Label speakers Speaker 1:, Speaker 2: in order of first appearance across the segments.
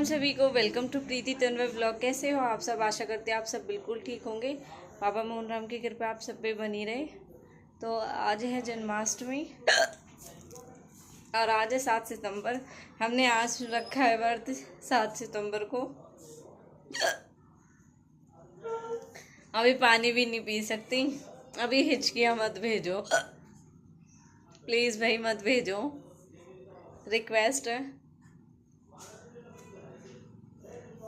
Speaker 1: Welcome सभी को, welcome to Preeti Tanwar vlog. कैसे हो आप सब? आशा करते हैं आप सब बिल्कुल ठीक होंगे। बाबा मोहन राम की कृपा आप सब पे बनी रहे। तो आज है जन्माष्टमी और आज है 7 सितंबर। हमने आज रखा है व्रत 7 सितंबर को। अभी पानी भी नहीं पी सकती। अभी हिचकियाँ मत भेजो प्लीज़ भाई, मत भेजो, रिक्वेस्ट है।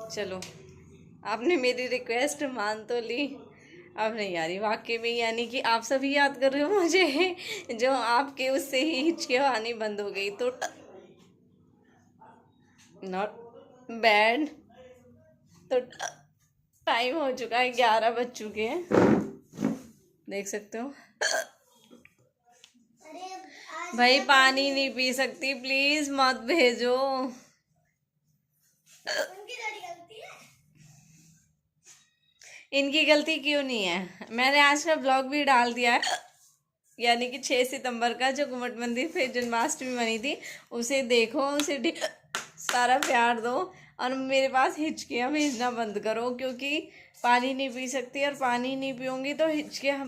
Speaker 1: चलो, आपने मेरी रिक्वेस्ट मान तो ली। अब नहीं आ रही वाकई में, यानी कि आप सभी याद कर रहे हो मुझे, जो आपके उससे ही हिचकियाँ आनी बंद हो गई। तो नॉट बैड। तो टाइम हो चुका है, 11 बज चुके हैं, देख सकते हो। भाई पानी नहीं पी सकती, प्लीज मत भेजो। इनकी गलती क्यों नहीं है? मैंने आज का ब्लॉग भी डाल दिया है, यानी कि 6 सितंबर का जो घुमट मंदिर पे जन्माष्टमी बनी थी, उसे देखो, उसे सारा प्यार दो और मेरे पास हिचकियाँ भेजना बंद करो, क्योंकि पानी नहीं पी सकती और पानी नहीं पीऊँगी तो हिचकियाँ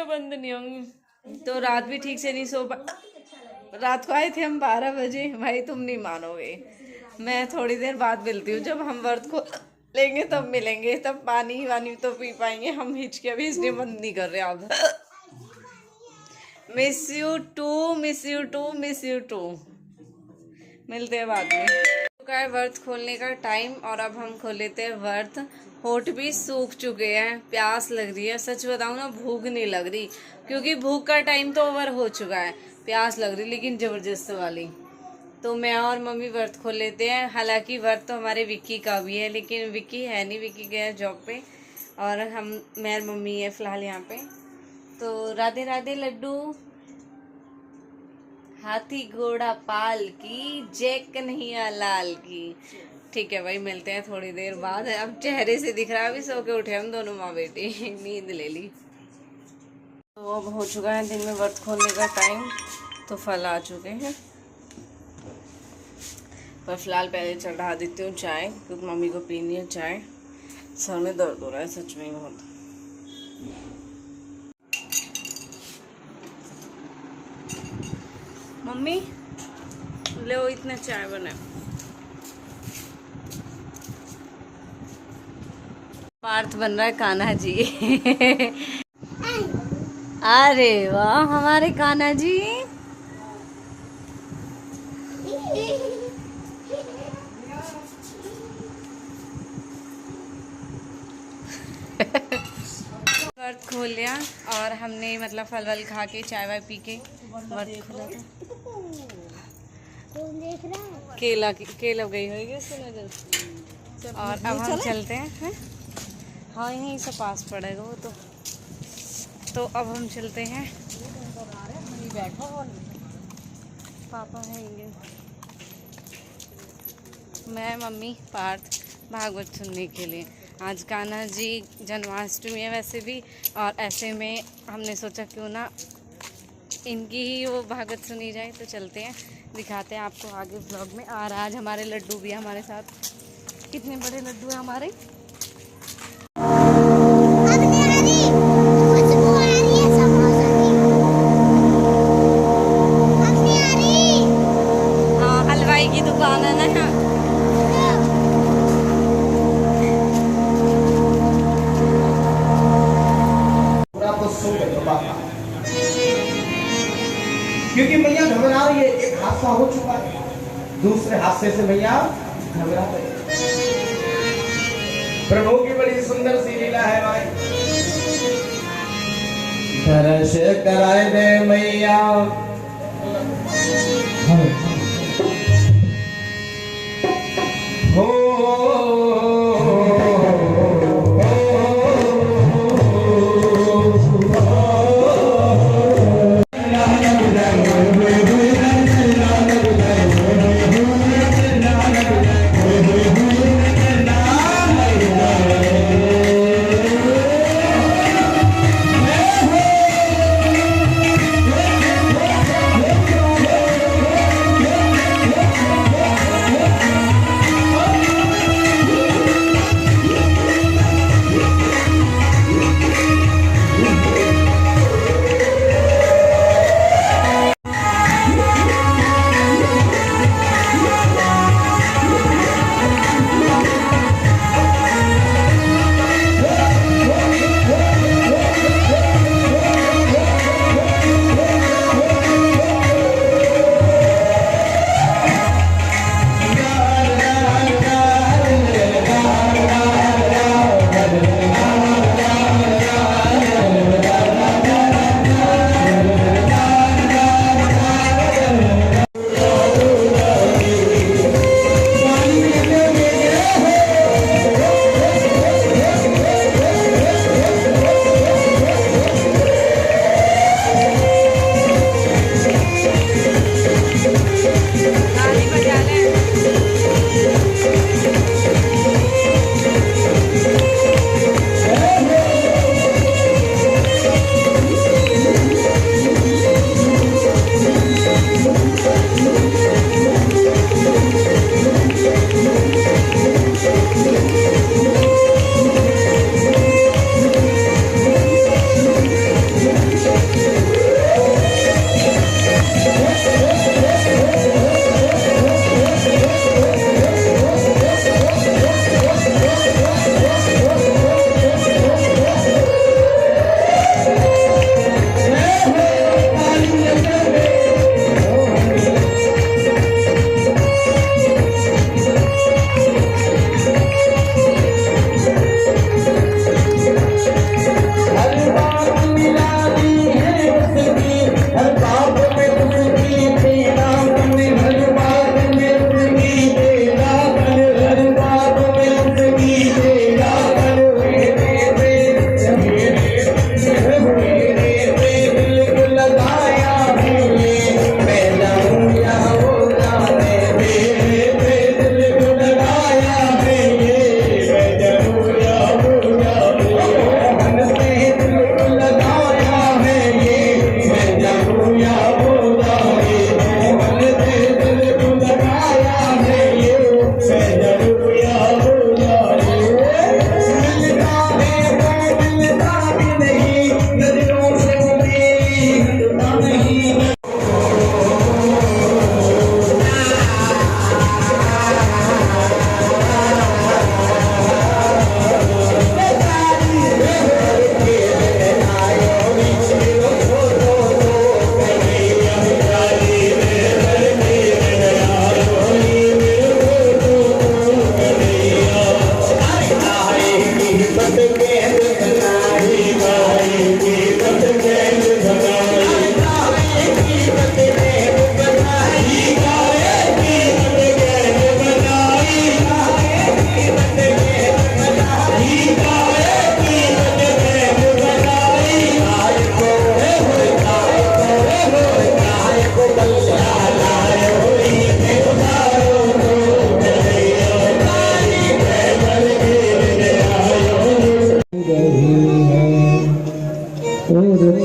Speaker 1: बंद नहीं होंगी। तो रात भी ठीक से नहीं सो रात को आए थे हम 12 बजे। भाई तुम नहीं मानोगे, मैं थोड़ी देर बाद मिलती हूँ। जब हम व्रत को लेंगे तब मिलेंगे, तब पानी वानी तो पी पाएंगे। हम हिचकियाँ भेजने बंद नहीं कर रहे अब। Miss you too, miss you too, miss you too. मिलते हैं बाद में। चुका है व्रत खोलने का टाइम और अब हम खोल लेते हैं व्रत। होठ भी सूख चुके हैं, प्यास लग रही है। सच बताऊँ ना, भूख नहीं लग रही, क्योंकि भूख का टाइम तो ओवर हो चुका है। प्यास लग रही, लेकिन ज़बरदस्त वाली। तो मैं और मम्मी व्रत खोल लेते हैं। हालांकि व्रत तो हमारे विक्की का भी है, लेकिन विक्की है नहीं, विक्की गया है जॉब पे और मैं और मम्मी है फ़िलहाल यहाँ पे। तो राधे राधे लड्डू। हाथी घोड़ा पाल की, जय कन्हैया लाल की। ठीक है भाई, मिलते हैं थोड़ी देर बाद। अब चेहरे से दिख रहा है, अभी सो के उठे हम दोनों माँ बेटी, नींद ले ली। तो अब हो चुका है दिन में व्रत खोलने का टाइम, तो फल आ चुके हैं। पर फिलहाल पहले चढ़ा देती हूँ चाय, क्योंकि मम्मी को पीनी है चाय। सर में दर्द हो रहा है सच में बहुत। मम्मी लो, इतना चाय बना। पार्थ बन रहा है कान्हा जी। अरे वाह हमारे कान्हा जी। व्रत खोल लिया और हमने मतलब फल वल खा के चाय वाय पी के व्रत खोला था। केला गई होगी उसकी नजर। और अब हम चलते हैं। हाँ यहीं से पास पड़ेगा वो तो अब हम चलते हैं। पापा हैं, मैं मम्मी पार्थ भागवत सुनने के लिए। आज कान्हा जी जन्माष्टमी है वैसे भी, और ऐसे में हमने सोचा क्यों ना इनकी ही वो भागवत सुनी जाए। तो चलते हैं, दिखाते हैं आपको आगे ब्लॉग में। और आज हमारे लड्डू भी हमारे साथ। कितने बड़े लड्डू हैं हमारे। हाँ हलवाई की दुकान है ना।
Speaker 2: क्योंकि मैया घबरा रही है। एक हादसा हो चुका है, दूसरे हादसे से मैया घबरा रही है। प्रभु की बड़ी सुंदर सी लीला है भाई। दर्श कराए दे मैया। हो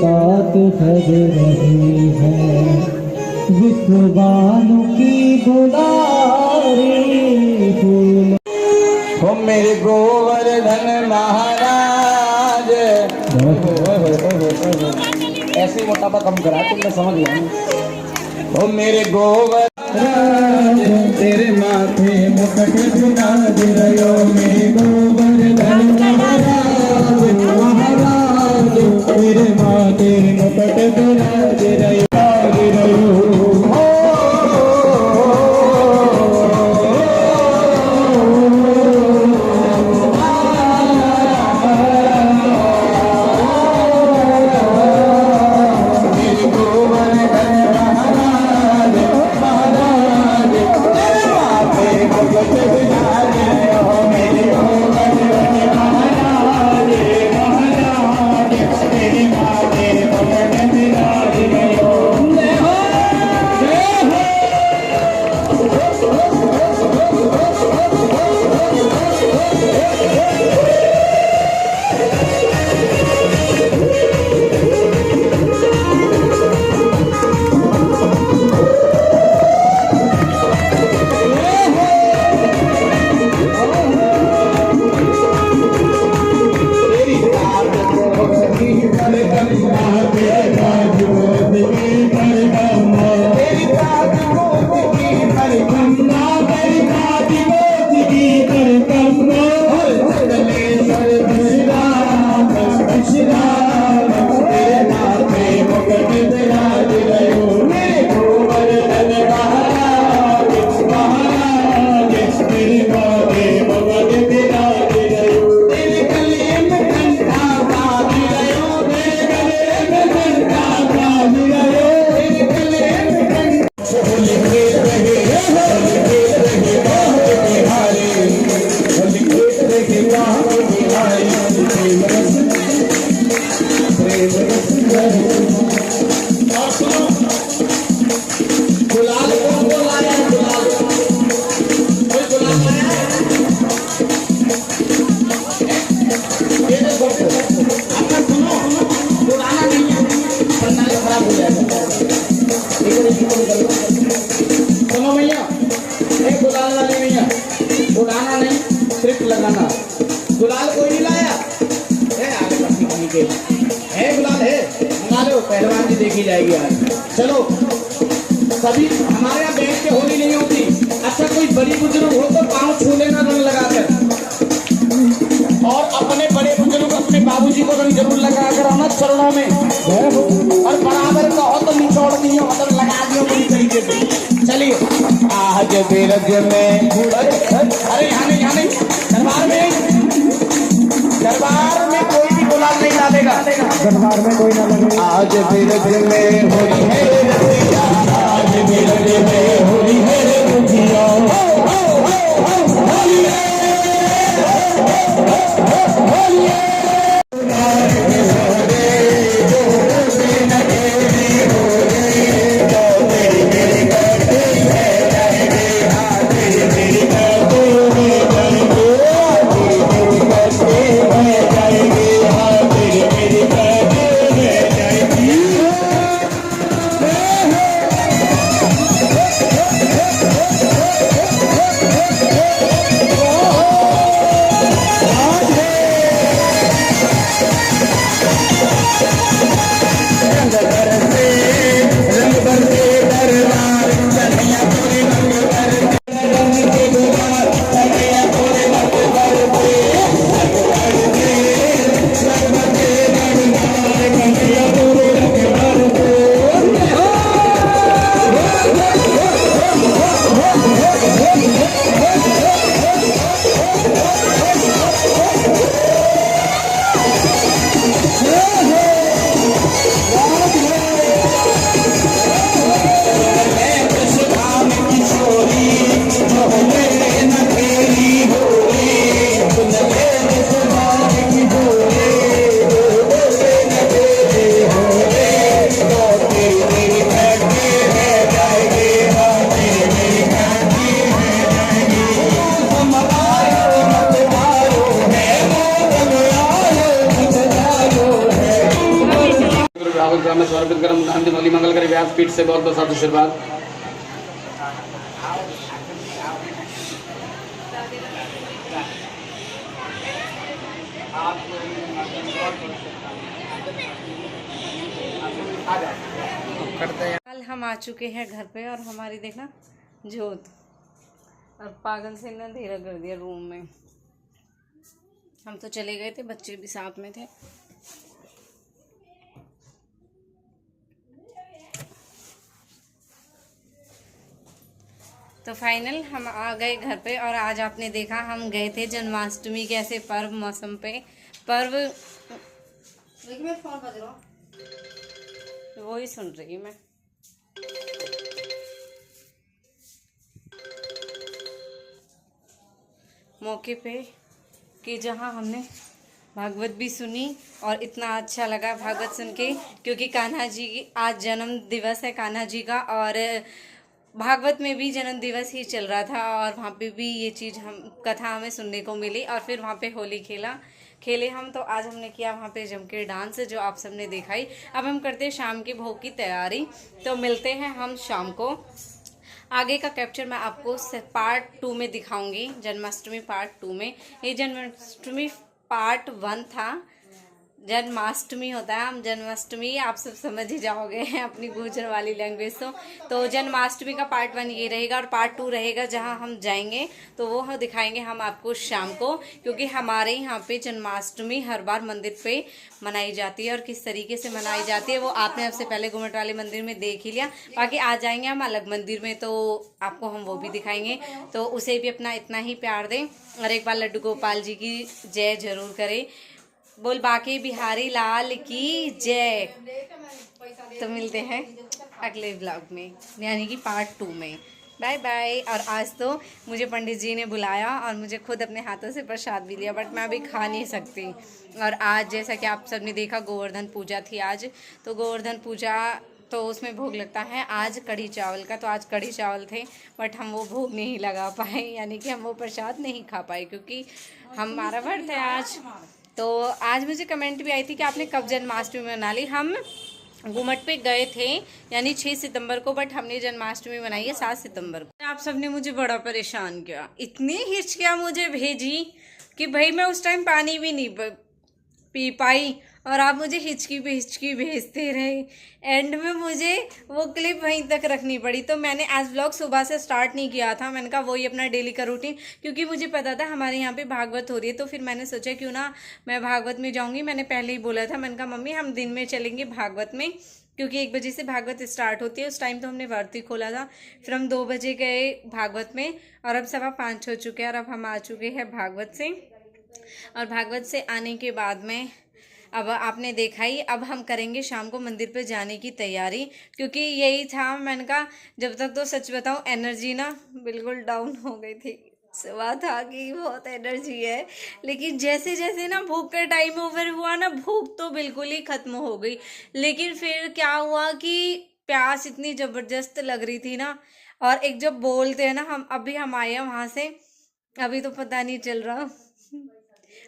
Speaker 3: बात सज रही है विश्वानु की दुलारी फूल।
Speaker 2: हो मेरे गोवर्धन महाराज, ऐसे मोटापा कम करा तुमने समझ लिया। हो मेरे गोवर्धन
Speaker 3: तेरे माथे मुकुट बिना दियो मेरे गोवर्धन महाराज महाराज तेरे माथे मुकुट बिना दियो
Speaker 2: सुनो भैया, एक गुलाल वाले भैया, उड़ाना नहीं सिर्फ लगाना। गुलाल कोई नहीं लाया है, आगे बढ़ती कमी के है गुलाल है, मंगा लो, पहलवान जी देखी जाएगी आज। चलो सभी हमारे यहाँ बैठ के होली नहीं होती। अच्छा कोई बड़ी बुजुर्ग हो तो पाँव छू लेना रंग लगाकर, और अपने बड़े बुजुर्ग अपने बाबूजी को रंग जरूर लगा कर आना चरणों में, और बराबर का हो तो निचोड़ दियो मतलब लगा दियो पूरी तरीके से। चलिए आज बिरज में, अरे यहाँ नहीं दरबार में कोई भी गुलाल नहीं डालेगा,
Speaker 3: दरबार में कोई ना लगे।
Speaker 2: आज बिरज में होली है रसिया, आज बिरज में होली है रसिया, होली है होली है। भागवत ग्राम में समर्पित करम धाम भली मंगल करे व्यास पीठ से बहुत बहुत आशीर्वाद।
Speaker 1: कल हम आ चुके हैं घर पे और हमारी देखना जोत और पागल से ना अंधेरा कर दिया रूम में। हम तो चले गए थे, बच्चे भी साथ में थे। तो फाइनल हम आ गए घर पे और आज आपने देखा हम गए थे जन्माष्टमी के ऐसे पर्व मौसम पे पर्व। मैं फोन बज रहा हूँ, वो ही सुन रही मैं। मौके पे कि जहाँ हमने भागवत भी सुनी और इतना अच्छा लगा भागवत सुन के, क्योंकि कान्हा जी की आज जन्म दिवस है कान्हा जी का, और भागवत में भी जन्म दिवस ही चल रहा था और वहाँ पे भी ये चीज़ हम कथा हमें सुनने को मिली। और फिर वहाँ पे होली खेले हम। तो आज हमने किया वहाँ पे जम के डांस जो आप सबने देखा ही। अब हम करते हैं शाम की भोग की तैयारी, तो मिलते हैं हम शाम को। आगे का कैप्चर मैं आपको पार्ट 2 में दिखाऊंगी, जन्माष्टमी पार्ट 2 में। ये जन्माष्टमी पार्ट 1 था, जन्माष्टमी होता है, हम जन्माष्टमी आप सब समझ ही जाओगे अपनी गुर्जर वाली लैंग्वेज तो जन्माष्टमी का पार्ट 1 ये रहेगा और पार्ट 2 रहेगा जहां हम जाएंगे तो वो दिखाएंगे हम आपको शाम को, क्योंकि हमारे यहाँ पे जन्माष्टमी हर बार मंदिर पे मनाई जाती है और किस तरीके से मनाई जाती है वो आपने सबसे पहले घुमट वाले मंदिर में देख ही लिया। बाकी आज जाएंगे हम अलग मंदिर में तो आपको हम वो भी दिखाएंगे, तो उसे भी अपना इतना ही प्यार दें और एक बार लड्डू गोपाल जी की जय जरूर करें। बोल बाकी बिहारी लाल की जय। तो मिलते हैं अगले व्लॉग में, यानी कि पार्ट 2 में। Bye bye. और आज तो मुझे पंडित जी ने बुलाया और मुझे खुद अपने हाथों से प्रसाद भी लिया, बट मैं अभी खा नहीं सकती। और आज जैसा कि आप सबने देखा गोवर्धन पूजा थी आज, तो गोवर्धन पूजा तो उसमें भोग लगता है आज कढ़ी चावल का, तो आज कढ़ी चावल थे बट हम वो भोग नहीं लगा पाए, यानी कि हम वो प्रसाद नहीं खा पाए क्योंकि हमारा व्रत है आज। तो आज मुझे कमेंट भी आई थी कि आपने कब जन्माष्टमी मना ली। हम घूमट पे गए थे यानी 6 सितंबर को, बट हमने जन्माष्टमी मनाई है 7 सितंबर को। आप सबने मुझे बड़ा परेशान किया, इतनी हिचकियाँ मुझे भेजी कि भाई मैं उस टाइम पानी भी नहीं पी पाई और आप मुझे हिचकी पे हिचकी भेजते रहे। एंड में मुझे वो क्लिप वहीं तक रखनी पड़ी। तो मैंने आज व्लॉग सुबह से स्टार्ट नहीं किया था, मैंने कहा वही अपना डेली का रूटीन, क्योंकि मुझे पता था हमारे यहाँ पे भागवत हो रही है। तो फिर मैंने सोचा क्यों ना मैं भागवत में जाऊँगी। मैंने पहले ही बोला था, मैंने कहा मम्मी हम दिन में चलेंगे भागवत में, क्योंकि 1 बजे से भागवत स्टार्ट होती है। उस टाइम तो हमने व्रत ही खोला था। फिर हम 2 बजे गए भागवत में और अब 5:15 हो चुके हैं और अब हम आ चुके हैं भागवत से। और भागवत से आने के बाद में अब आपने देखा ही, अब हम करेंगे शाम को मंदिर पे जाने की तैयारी, क्योंकि यही था। मैंने कहा जब तक तो सच बताऊं एनर्जी ना बिल्कुल डाउन हो गई थी। सुबह था कि बहुत एनर्जी है, लेकिन जैसे जैसे ना भूख का टाइम ओवर हुआ ना, भूख तो बिल्कुल ही खत्म हो गई। लेकिन फिर क्या हुआ कि प्यास इतनी ज़बरदस्त लग रही थी ना, और एक जब बोलते हैं ना हम अभी हम आए हैं वहाँ से, अभी तो पता नहीं चल रहा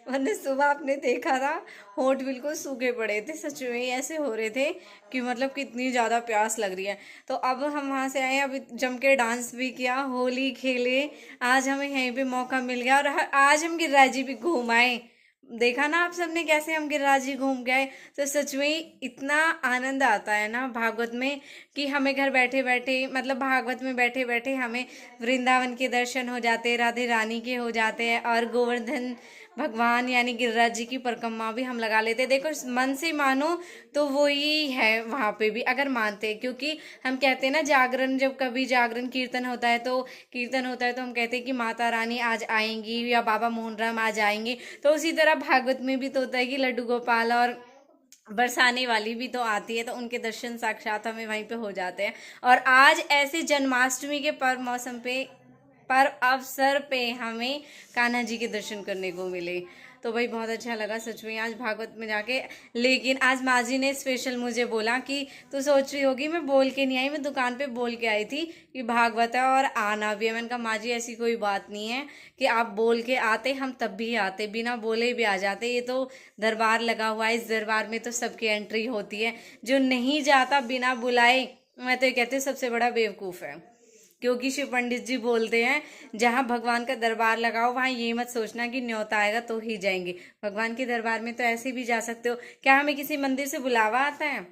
Speaker 1: वरना सुबह आपने देखा था होंठ बिल्कुल सूखे पड़े थे, सच में ही ऐसे हो रहे थे कि मतलब कितनी ज़्यादा प्यास लग रही है। तो अब हम वहाँ से आए, अभी जम के डांस भी किया, होली खेले, आज हमें यहीं पे मौका मिल गया। और आज हम गिरिराज जी भी घूम आए, देखा ना आप सबने कैसे हम गिरिराज जी घूम गए। तो सच में ही इतना आनंद आता है ना भागवत में कि हमें घर बैठे बैठे, मतलब भागवत में बैठे बैठे हमें वृंदावन के दर्शन हो जाते हैं, राधे रानी के हो जाते हैं, और गोवर्धन भगवान यानी गिरिराज जी की परिक्रमा भी हम लगा लेते। देखो मन से मानो तो वो ही है वहाँ पे भी, अगर मानते हैं, क्योंकि हम कहते हैं ना जागरण, जब कभी जागरण कीर्तन होता है तो हम कहते हैं कि माता रानी आज आएंगी या बाबा मोहन राम आज आएंगे। तो उसी तरह भागवत में भी तो होता है कि लड्डू गोपाल और बरसाने वाली भी तो आती है, तो उनके दर्शन साक्षात हमें वहीं पे हो जाते हैं। और आज ऐसे जन्माष्टमी के पर्व मौसम पे पर अवसर पे हमें कान्हा जी के दर्शन करने को मिले। तो भाई बहुत अच्छा लगा सच में आज भागवत में जाके। लेकिन आज माँ जी ने स्पेशल मुझे बोला कि तू सोच रही होगी मैं बोल के नहीं आई, मैं दुकान पे बोल के आई थी कि भागवत है और आना भी है। मैंने कहा माँ जी ऐसी कोई बात नहीं है कि आप बोल के आते, हम तब भी आते, बिना बोले भी आ जाते। ये तो दरबार लगा हुआ है, इस दरबार में तो सबकी एंट्री होती है। जो नहीं जाता बिना बुलाए, मैं तो ये कहती हूँ सबसे बड़ा बेवकूफ़ है। क्योंकि शिव पंडित जी बोलते हैं जहाँ भगवान का दरबार लगाओ वहाँ ये मत सोचना कि न्योता आएगा तो ही जाएंगे। भगवान के दरबार में तो ऐसे भी जा सकते हो। क्या हमें किसी मंदिर से बुलावा आता है?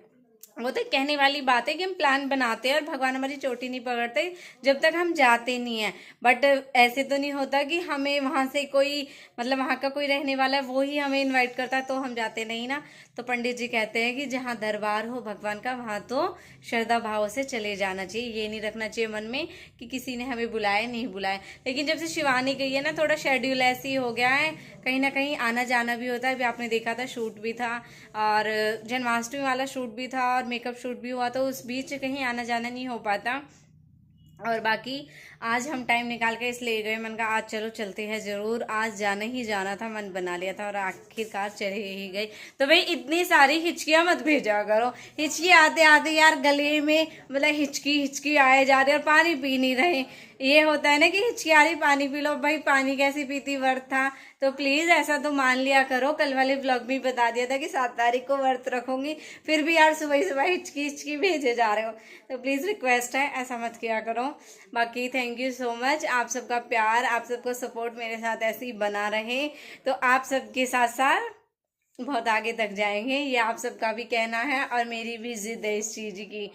Speaker 1: वो तो कहने वाली बात है कि हम प्लान बनाते हैं और भगवान हमारी चोटी नहीं पकड़ते जब तक हम जाते नहीं हैं। बट ऐसे तो नहीं होता कि हमें वहाँ से कोई, मतलब वहाँ का कोई रहने वाला है वो ही हमें इनवाइट करता है तो हम जाते नहीं ना। तो पंडित जी कहते हैं कि जहाँ दरबार हो भगवान का वहाँ तो श्रद्धा भाव से चले जाना चाहिए। ये नहीं रखना चाहिए मन में कि किसी ने हमें बुलाया नहीं बुलाया। लेकिन जब से शिवानी गई है ना, थोड़ा शेड्यूल ऐसे ही हो गया है, कहीं ना कहीं आना जाना भी होता है। अभी आपने देखा था शूट भी था और जन्माष्टमी वाला शूट भी था और मेकअप शूट भी हुआ, तो उस बीच कहीं आना जाना नहीं हो पाता। और बाकी आज हम टाइम निकाल के इसलिए गए, मन का आज चलो चलते हैं ज़रूर, आज जाना ही जाना था, मन बना लिया था और आखिरकार चले ही गए। तो भाई इतनी सारी हिचकियाँ मत भेजा करो। हिचकी आते आते यार गले में मतलब हिचकी आए जा रहे और पानी पी नहीं रहे। ये होता है ना कि हिचकी आ रही पानी पी लो, भाई पानी कैसी पीती, व्रत था। तो प्लीज़ ऐसा तो मान लिया करो। कल वाले ब्लॉग में बता दिया था कि 7 तारीख को व्रत रखूंगी, फिर भी यार सुबह सुबह हिचकी भेजे जा रहे हो। तो प्लीज़ रिक्वेस्ट है ऐसा मत किया करो। बाकी थैंक यू सो मच, आप सबका प्यार, आप सबका सपोर्ट मेरे साथ ऐसे ही बना रहे तो आप सबके साथ साथ बहुत आगे तक जाएंगे, ये आप सबका भी कहना है और मेरी भी जिद है इस चीज़ की।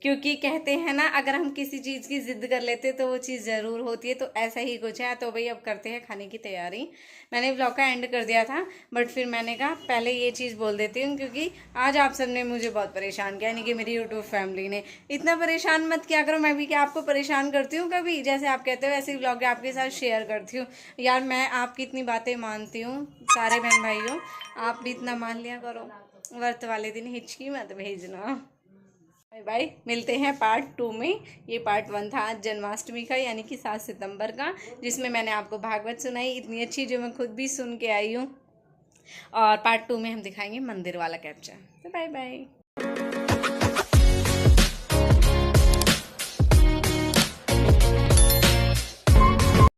Speaker 1: क्योंकि कहते हैं ना अगर हम किसी चीज़ की जिद कर लेते तो वो चीज़ ज़रूर होती है। तो ऐसा ही कुछ है। तो भाई अब करते हैं खाने की तैयारी। मैंने ब्लॉग का एंड कर दिया था बट फिर मैंने कहा पहले ये चीज़ बोल देती हूँ, क्योंकि आज आप सब ने मुझे बहुत परेशान किया, यानी कि मेरी यूट्यूब फैमिली ने। इतना परेशान मत किया करो, मैं भी क्या आपको परेशान करती हूँ कभी? जैसे आप कहते हो ऐसे ही ब्लॉग आपके साथ शेयर करती हूँ। यार मैं आपकी इतनी बातें मानती हूँ, सारे बहन भाइयों आप भी इतना मान लिया करो। व्रत वाले दिन हिचकी मत भेजना। बाय बाय, मिलते हैं पार्ट 2 में। ये पार्ट 1 था आज जन्माष्टमी का, यानी कि 7 सितंबर का, जिसमें मैंने आपको भागवत सुनाई इतनी अच्छी जो मैं खुद भी सुन के आई हूँ। और पार्ट 2 में हम दिखाएंगे मंदिर वाला कैप्चर। तो बाय बाय।